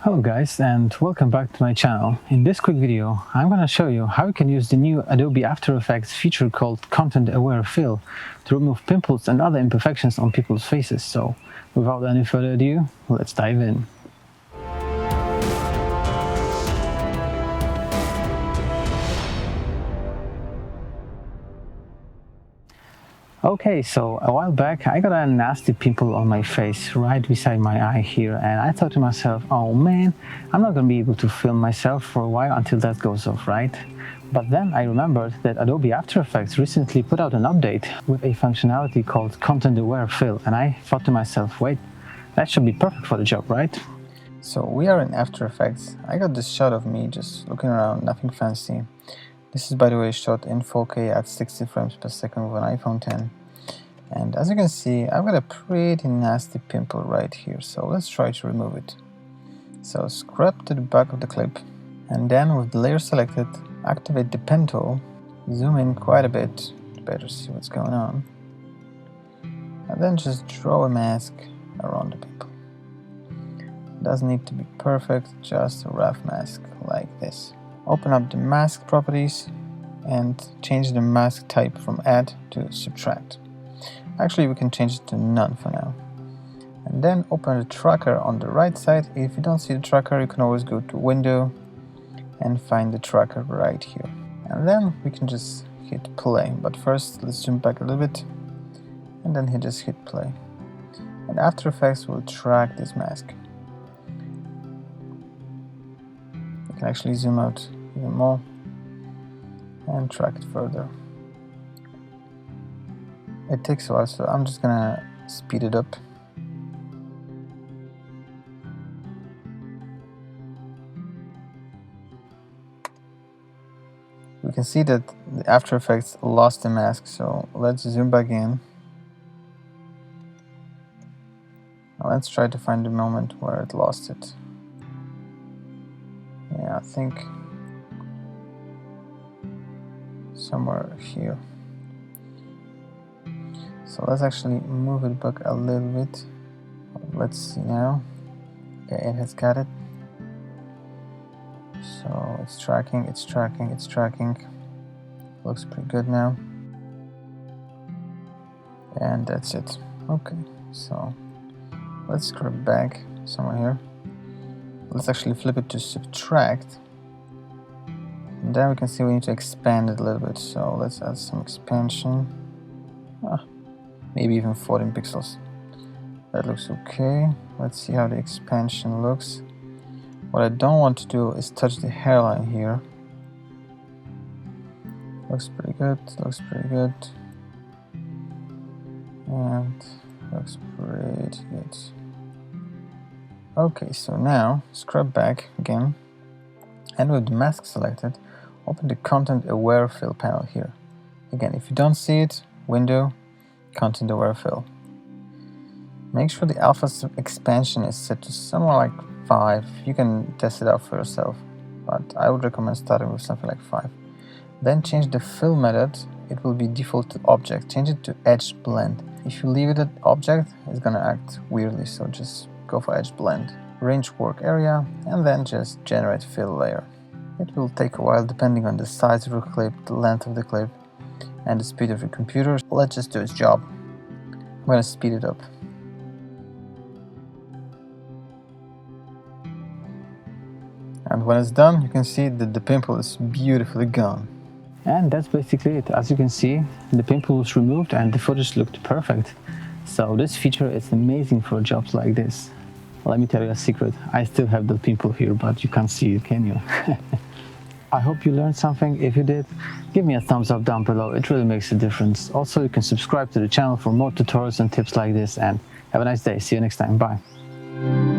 Hello guys, and welcome back to my channel. In this quick video, I'm going to show you how you can use the new Adobe After Effects feature called Content Aware Fill to remove pimples and other imperfections on people's faces. So without any further ado, let's dive in. Okay, so a while back I got a nasty pimple on my face right beside my eye here, and I thought to myself, oh man, I'm not gonna be able to film myself for a while until that goes off, right? But then I remembered that Adobe After Effects recently put out an update with a functionality called Content Aware Fill, and I thought to myself, wait, that should be perfect for the job, right? So we are in After Effects. I got this shot of me just looking around, nothing fancy. This is, by the way, shot in 4K at 60 frames per second with an iPhone 10. And as you can see, I've got a pretty nasty pimple right here, so let's try to remove it. So scrub to the back of the clip, and then with the layer selected, activate the pen tool, zoom in quite a bit to better see what's going on, and then just draw a mask around the pimple. It doesn't need to be perfect, just a rough mask like this. Open up the mask properties and change the mask type from add to subtract. Actually, we can change it to none for now. And then open the tracker on the right side. If you don't see the tracker, you can always go to window and find the tracker right here. And then we can just hit play. But first, let's zoom back a little bit and then just hit play. And After Effects will track this mask. You can actually zoom out even more and track it further. It takes a while, so I'm just gonna speed it up. We can see that the After Effects lost the mask, so let's zoom back in. Now let's try to find the moment where it lost it. Yeah, I think somewhere here. So let's actually move it back a little bit. Let's see now. Okay, it has got it. So it's tracking, it's tracking, it's tracking. Looks pretty good now. And that's it. Okay, so let's scrub back somewhere here. Let's actually flip it to subtract. And then we can see we need to expand it a little bit. So let's add some expansion. Maybe even 14 pixels. That looks okay. Let's see how the expansion looks. What I don't want to do is touch the hairline here. Looks pretty good, looks pretty good. And looks pretty good. Okay, so now scrub back again. And with the mask selected, open the Content Aware Fill panel here. Again, if you don't see it, window, Content Aware Fill. Make sure the alpha expansion is set to somewhere like 5. You can test it out for yourself, but I would recommend starting with something like 5. Then change the fill method. It will be default to object. Change it to edge blend. If you leave it at object, it's gonna act weirdly, so just go for edge blend. Range work area, and then just generate fill layer. It will take a while depending on the size of your clip, the length of the clip, and the speed of your computer. Let's just do its job. I'm gonna speed it up. And when it's done, you can see that the pimple is beautifully gone. And that's basically it. As you can see, the pimple was removed and the footage looked perfect. So this feature is amazing for jobs like this. Let me tell you a secret. I still have the pimple here, but you can't see it, can you? I hope you learned something. If you did, give me a thumbs up down below. It really makes a difference. Also, you can subscribe to the channel for more tutorials and tips like this, and have a nice day. See you next time. Bye.